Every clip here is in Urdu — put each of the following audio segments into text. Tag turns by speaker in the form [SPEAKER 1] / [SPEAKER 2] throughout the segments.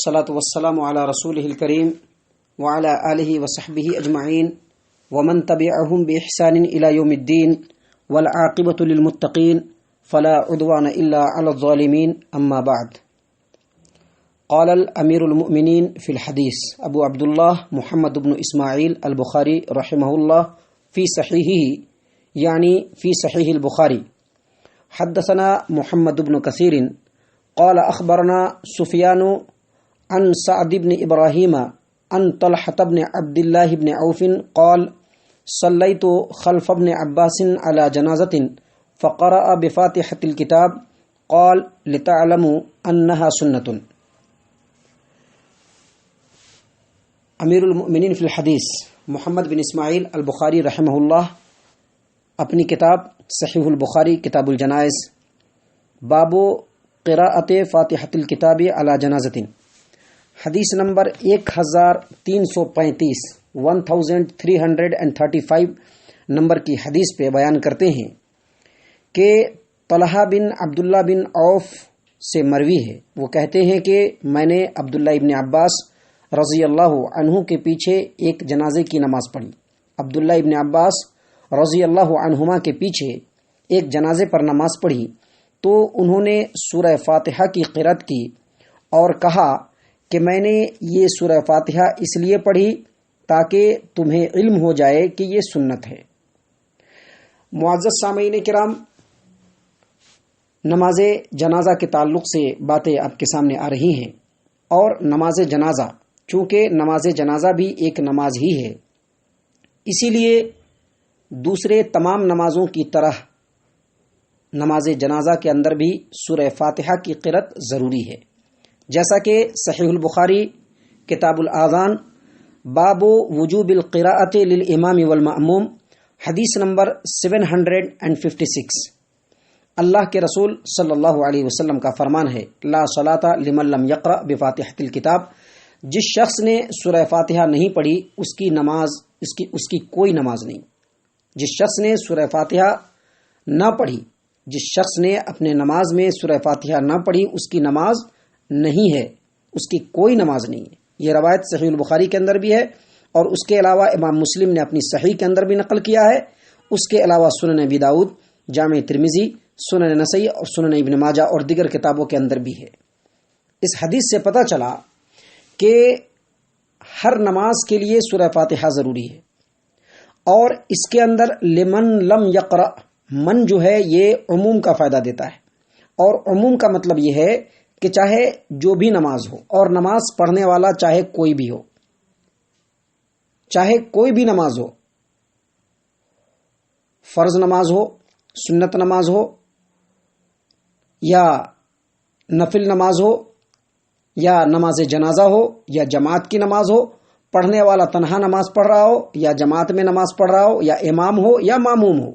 [SPEAKER 1] والصلاة والسلام على رسوله الكريم وعلى آله وصحبه أجمعين ومن تبعهم بإحسان إلى يوم الدين والعاقبة للمتقين فلا عدوان إلا على الظالمين أما بعد. قال الأمير المؤمنين في الحديث أبو عبد الله محمد بن إسماعيل البخاري رحمه الله في صحيحه يعني في صحيح البخاري حدثنا محمد بن كثير قال أخبرنا سفيان عن سعد بن إبراهيم عن طلحة بن عبد الله بن عوف قال صليت خلف ابن عباس على جنازة فقرأ بفاتحة الكتاب قال لتعلموا أنها سنة. امیر المؤمنین فی الحدیث محمد بن اسماعیل البخاری رحمہ اللہ اپنی کتاب صحیح البخاری کتاب الجنائز باب قراءت فاتحۃ الکتاب علی جنازۃ حدیث نمبر 1335 1335 نمبر کی حدیث پہ بیان کرتے ہیں کہ طلحہ بن عبداللہ بن عوف سے مروی ہے. وہ کہتے ہیں کہ میں نے عبداللہ ابن عباس رضی اللہ عنہ کے پیچھے ایک جنازے کی نماز پڑھی. عبداللہ ابن عباس رضی اللہ عنہما کے پیچھے ایک جنازے پر نماز پڑھی تو انہوں نے سورہ فاتحہ کی قرأت کی اور کہا کہ میں نے یہ سورہ فاتحہ اس لیے پڑھی تاکہ تمہیں علم ہو جائے کہ یہ سنت ہے. معزز سامعین کرام، نماز جنازہ کے تعلق سے باتیں آپ کے سامنے آ رہی ہیں، اور نماز جنازہ چونکہ نماز جنازہ بھی ایک نماز ہی ہے، اسی لیے دوسرے تمام نمازوں کی طرح نماز جنازہ کے اندر بھی سورہ فاتحہ کی قرأت ضروری ہے. جیسا کہ صحیح البخاری کتاب الاذان باب وجوب القراءۃ للامام والمأموم حدیث نمبر 756 اللہ کے رسول صلی اللہ علیہ وسلم کا فرمان ہے لا صلاۃ لمن لم یقرأ بفاتحۃ الکتاب. جس شخص نے سورہ فاتحہ نہیں پڑھی اس کی کوئی نماز نہیں. جس شخص نے سورہ فاتحہ نہ پڑھی، جس شخص نے اپنے نماز میں سورہ فاتحہ نہ پڑھی اس کی نماز نہیں ہے، اس کی کوئی نماز نہیں ہے. یہ روایت صحیح البخاری کے اندر بھی ہے، اور اس کے علاوہ امام مسلم نے اپنی صحیح کے اندر بھی نقل کیا ہے. اس کے علاوہ سنن ابی داؤد، جامع ترمذی، سنن نسائی اور سنن ابن ماجہ اور دیگر کتابوں کے اندر بھی ہے. اس حدیث سے پتہ چلا کہ ہر نماز کے لیے سورہ فاتحہ ضروری ہے، اور اس کے اندر لمن لم یقرأ من جو ہے یہ عموم کا فائدہ دیتا ہے. اور عموم کا مطلب یہ ہے کہ چاہے جو بھی نماز ہو، اور نماز پڑھنے والا چاہے کوئی بھی ہو، چاہے کوئی بھی نماز ہو، فرض نماز ہو، سنت نماز ہو، یا نفل نماز ہو، یا نماز جنازہ ہو، یا جماعت کی نماز ہو، پڑھنے والا تنہا نماز پڑھ رہا ہو یا جماعت میں نماز پڑھ رہا ہو، یا امام ہو یا معموم ہو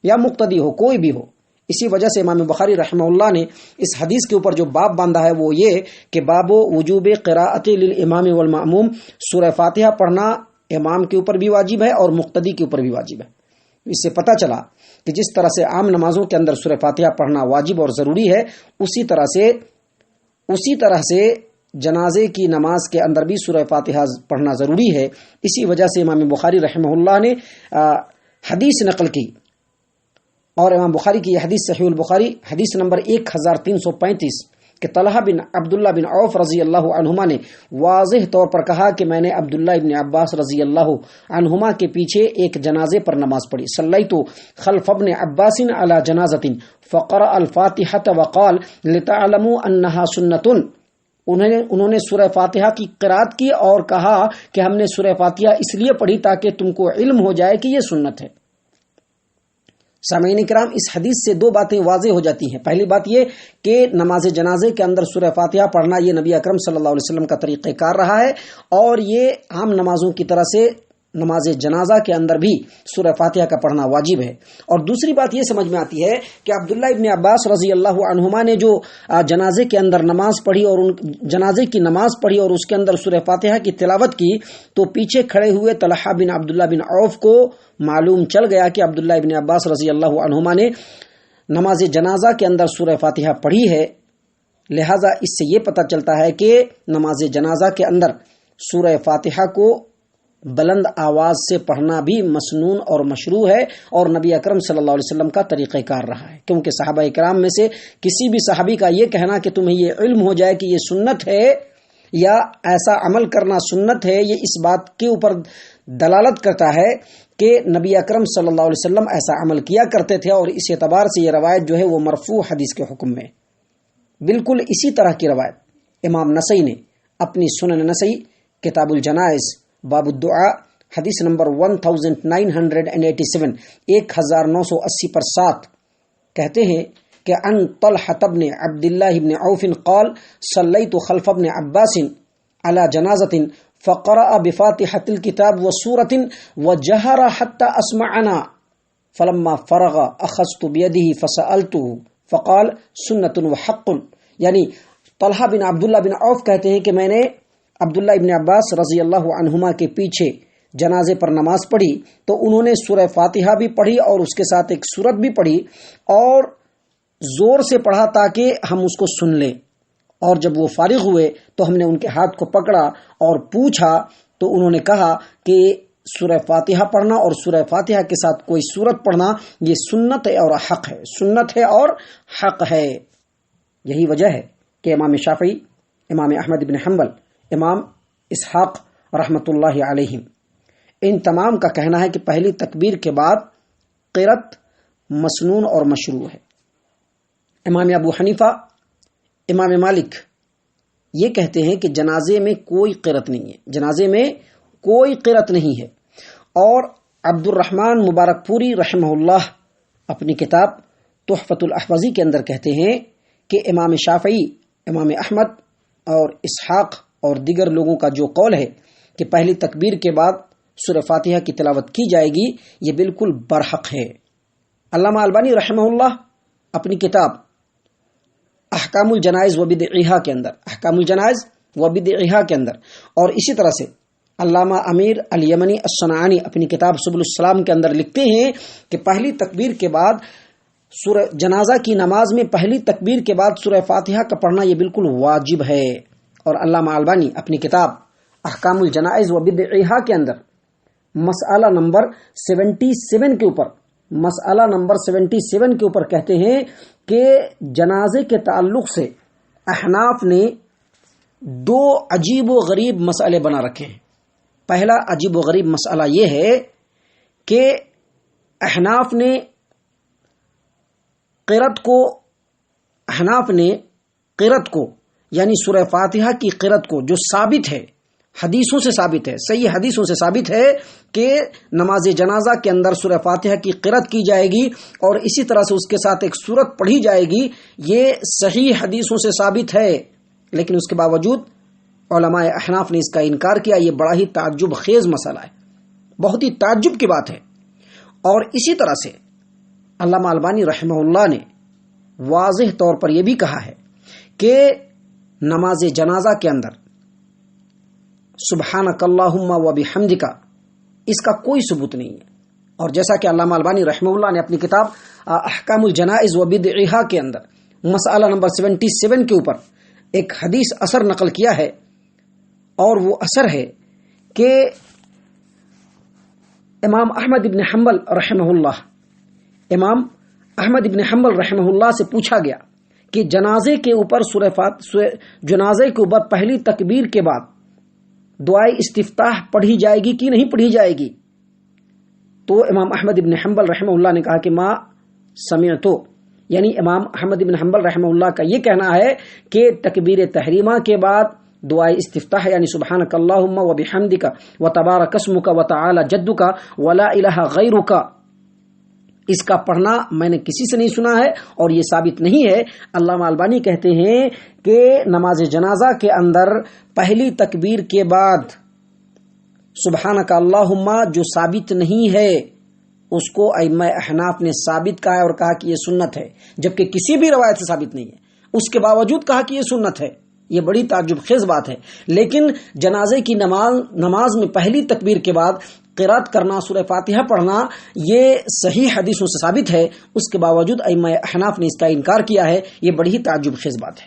[SPEAKER 1] یا مقتدی ہو، کوئی بھی ہو. اسی وجہ سے امام بخاری رحمہ اللہ نے اس حدیث کے اوپر جو باب باندھا ہے وہ یہ کہ باب وجوب قراءۃ للامام والمأموم، سورہ فاتحہ پڑھنا امام کے اوپر بھی واجب ہے اور مقتدی کے اوپر بھی واجب ہے. اس سے پتہ چلا کہ جس طرح سے عام نمازوں کے اندر سورہ فاتحہ پڑھنا واجب اور ضروری ہے، اسی طرح سے جنازے کی نماز کے اندر بھی سورہ فاتحہ پڑھنا ضروری ہے. اسی وجہ سے امام بخاری رحمہ اللہ نے حدیث نقل کی، اور امام بخاری کی یہ حدیث صحیح البخاری حدیث نمبر 1335 کہ طلحہ بن عبداللہ بن عوف رضی اللہ عنہما نے واضح طور پر کہا کہ میں نے عبداللہ ابن عباس رضی اللہ عنہما کے پیچھے ایک جنازے پر نماز پڑھی. صلیت خلف ابن عباس علی جنازۃ فقرأ الفاتحۃ وقال لتعلموا انها سنۃ. انہوں نے سورہ فاتحہ کی قرأت کی اور کہا کہ ہم نے سورہ فاتحہ اس لیے پڑھی تاکہ تم کو علم ہو جائے کہ یہ سنت ہے. سامعین کرام، اس حدیث سے دو باتیں واضح ہو جاتی ہیں. پہلی بات یہ کہ نماز جنازے کے اندر سورہ فاتحہ پڑھنا یہ نبی اکرم صلی اللہ علیہ وسلم کا طریقہ کار رہا ہے، اور یہ عام نمازوں کی طرح سے نماز جنازہ کے اندر بھی سورہ فاتحہ کا پڑھنا واجب ہے. اور دوسری بات یہ سمجھ میں آتی ہے کہ عبداللہ ابن عباس رضی اللہ عنہما نے جو جنازے کے اندر نماز پڑھی اور ان جنازے کی نماز پڑھی اور اس کے اندر سورہ فاتحہ کی تلاوت کی، تو پیچھے کھڑے ہوئے طلحہ بن عبداللہ بن عوف کو معلوم چل گیا کہ عبداللہ ابن عباس رضی اللہ عنہما نے نماز جنازہ کے اندر سورہ فاتحہ پڑھی ہے، لہذا اس سے یہ پتہ چلتا ہے کہ نماز جنازہ کے اندر سورہ فاتحہ کو بلند آواز سے پڑھنا بھی مسنون اور مشروع ہے، اور نبی اکرم صلی اللہ علیہ وسلم کا طریقہ کار رہا ہے، کیونکہ صحابہ کرام میں سے کسی بھی صحابی کا یہ کہنا کہ تمہیں یہ علم ہو جائے کہ یہ سنت ہے یا ایسا عمل کرنا سنت ہے، یہ اس بات کے اوپر دلالت کرتا ہے کہ نبی اکرم صلی اللہ علیہ وسلم ایسا عمل کیا کرتے تھے، اور اس اعتبار سے یہ روایت جو ہے وہ مرفوع حدیث کے حکم میں۔ بالکل اسی طرح کی روایت امام نسائی نے اپنی سنن نسائی کتاب الجنائز باب الدعاء حدیث نمبر 1987 1980 پر 7 کہتے ہیں کہ ان طلحة بن عبد الله بن عوف قال صليت خلف ابن عباس على جنازة فقرأ بفاتحة الكتاب وسورة وجهر حتى أسمعنا فلما فرغ أخذت بيده فسألته فقال سنة وحق، یعنی طلحہ بن عبداللہ بن عوف کہتے ہیں کہ میں نے عبداللہ ابن عباس رضی اللہ عنہما کے پیچھے جنازے پر نماز پڑھی تو انہوں نے سورہ فاتحہ بھی پڑھی اور اس کے ساتھ ایک سورت بھی پڑھی، اور زور سے پڑھا تاکہ ہم اس کو سن لیں، اور جب وہ فارغ ہوئے تو ہم نے ان کے ہاتھ کو پکڑا اور پوچھا تو انہوں نے کہا کہ سورہ فاتحہ پڑھنا اور سورہ فاتحہ کے ساتھ کوئی سورت پڑھنا یہ سنت ہے اور حق ہے، سنت ہے اور حق ہے۔ یہی وجہ ہے کہ امام شافعی، امام احمد بن حنبل، امام اسحاق رحمۃ اللہ علیہم، ان تمام کا کہنا ہے کہ پہلی تکبیر کے بعد قرأت مسنون اور مشروع ہے۔ امام ابو حنیفہ، امام مالک یہ کہتے ہیں کہ جنازے میں کوئی قرأت نہیں ہے، جنازے میں کوئی قرأت نہیں ہے، اور عبد الرحمن مبارک پوری رحمہ اللہ اپنی کتاب تحفۃ الاحوذی کے اندر کہتے ہیں کہ امام شافعی، امام احمد اور اسحاق اور دیگر لوگوں کا جو قول ہے کہ پہلی تکبیر کے بعد سورہ فاتحہ کی تلاوت کی جائے گی، یہ بالکل برحق ہے۔ علامہ البانی رحمہ اللہ اپنی کتاب احکام الجنائز و بدعہا کے اندر، احکام الجنائز و بدعہا کے اندر، اور اسی طرح سے علامہ امیر الیمنی الصنعانی اپنی کتاب سبل السلام کے اندر لکھتے ہیں کہ پہلی تکبیر کے بعد سورہ جنازہ کی نماز میں پہلی تکبیر کے بعد سورہ فاتحہ کا پڑھنا یہ بالکل واجب ہے، اور علامہ البانی اپنی کتاب احکام الجنائز و بدعہا کے اندر مسئلہ نمبر 77 کے اوپر، مسئلہ نمبر 77 کے اوپر کہتے ہیں کہ جنازے کے تعلق سے احناف نے 2 عجیب و غریب مسئلے بنا رکھے ہیں۔ پہلا عجیب و غریب مسئلہ یہ ہے کہ احناف نے قرأت کو یعنی سورہ فاتحہ کی قرأت کو، جو ثابت ہے، حدیثوں سے ثابت ہے، صحیح حدیثوں سے ثابت ہے کہ نماز جنازہ کے اندر سورہ فاتحہ کی قرأت کی جائے گی اور اسی طرح سے اس کے ساتھ ایک سورت پڑھی جائے گی، یہ صحیح حدیثوں سے ثابت ہے، لیکن اس کے باوجود علماء احناف نے اس کا انکار کیا۔ یہ بڑا ہی تعجب خیز مسئلہ ہے، بہت ہی تعجب کی بات ہے۔ اور اسی طرح سے علامہ البانی رحمہ اللہ نے واضح طور پر یہ بھی کہا ہے کہ نماز جنازہ کے اندر سبحانک اللہم و بحمدک اس کا کوئی ثبوت نہیں ہے، اور جیسا کہ علامہ البانی رحمہ اللہ نے اپنی کتاب احکام الجنائز و بدعہا کے اندر مسئلہ نمبر 77 کے اوپر ایک حدیث اثر نقل کیا ہے، اور وہ اثر ہے کہ امام احمد ابن حنبل رحمہ اللہ، امام احمد ابن حنبل رحمہ اللہ سے پوچھا گیا کہ جنازے کے اوپر جنازے کے اوپر پہلی تکبیر کے بعد دعائے استفتاح پڑھی جائے گی کہ نہیں پڑھی جائے گی؟ تو امام احمد ابن حنبل رحمہ اللہ نے کہا کہ ما سمعتو، یعنی امام احمد ابن حنبل رحمہ اللہ کا یہ کہنا ہے کہ تکبیر تحریمہ کے بعد دعائے استفتاح یعنی سبحانک اللہم و بحمدک و تبارک اسمک و تعالی جدک ولا الہ غیرک، اس کا پڑھنا میں نے کسی سے نہیں سنا ہے اور یہ ثابت نہیں ہے۔ علامہ البانی کہتے ہیں کہ نماز جنازہ کے اندر پہلی تکبیر کے بعد سبحانک اللہم جو ثابت نہیں ہے، اس کو ائمہ احناف نے ثابت کہا ہے اور کہا کہ یہ سنت ہے، جبکہ کسی بھی روایت سے ثابت نہیں ہے، اس کے باوجود کہا کہ یہ سنت ہے۔ یہ بڑی تعجب خیز بات ہے۔ لیکن جنازے کی نماز میں پہلی تکبیر کے بعد قرأت کرنا، سورہ فاتحہ پڑھنا، یہ صحیح حدیثوں سے ثابت ہے، اس کے باوجود ائمہ احناف نے اس کا انکار کیا ہے۔ یہ بڑی ہی تعجب خیز بات ہے۔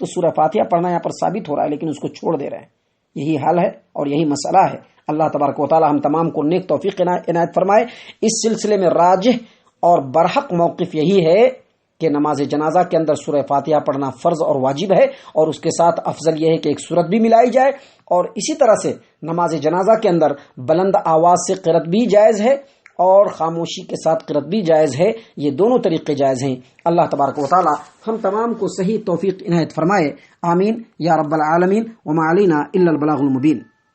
[SPEAKER 1] تو سورہ فاتحہ پڑھنا یہاں پر ثابت ہو رہا ہے لیکن اس کو چھوڑ دے رہے ہیں. یہی حال ہے اور یہی مسئلہ ہے. اللہ تبارک و تعالی ہم تمام کو نیک توفیق عنایت فرمائے. اس سلسلے میں راجح اور برحق موقف یہی ہے کہ نماز جنازہ کے اندر سورہ فاتحہ پڑھنا فرض اور واجب ہے، اور اس کے ساتھ افضل یہ ہے کہ ایک سورت بھی ملائی جائے، اور اسی طرح سے نماز جنازہ کے اندر بلند آواز سے قرأت بھی جائز ہے اور خاموشی کے ساتھ قرأت بھی جائز ہے. یہ دونوں طریقے جائز ہیں. اللہ تبارک و تعالی ہم تمام کو صحیح توفیق عنایت فرمائے. آمین یا رب العالمین. وما علینا الا البلاغ المبین.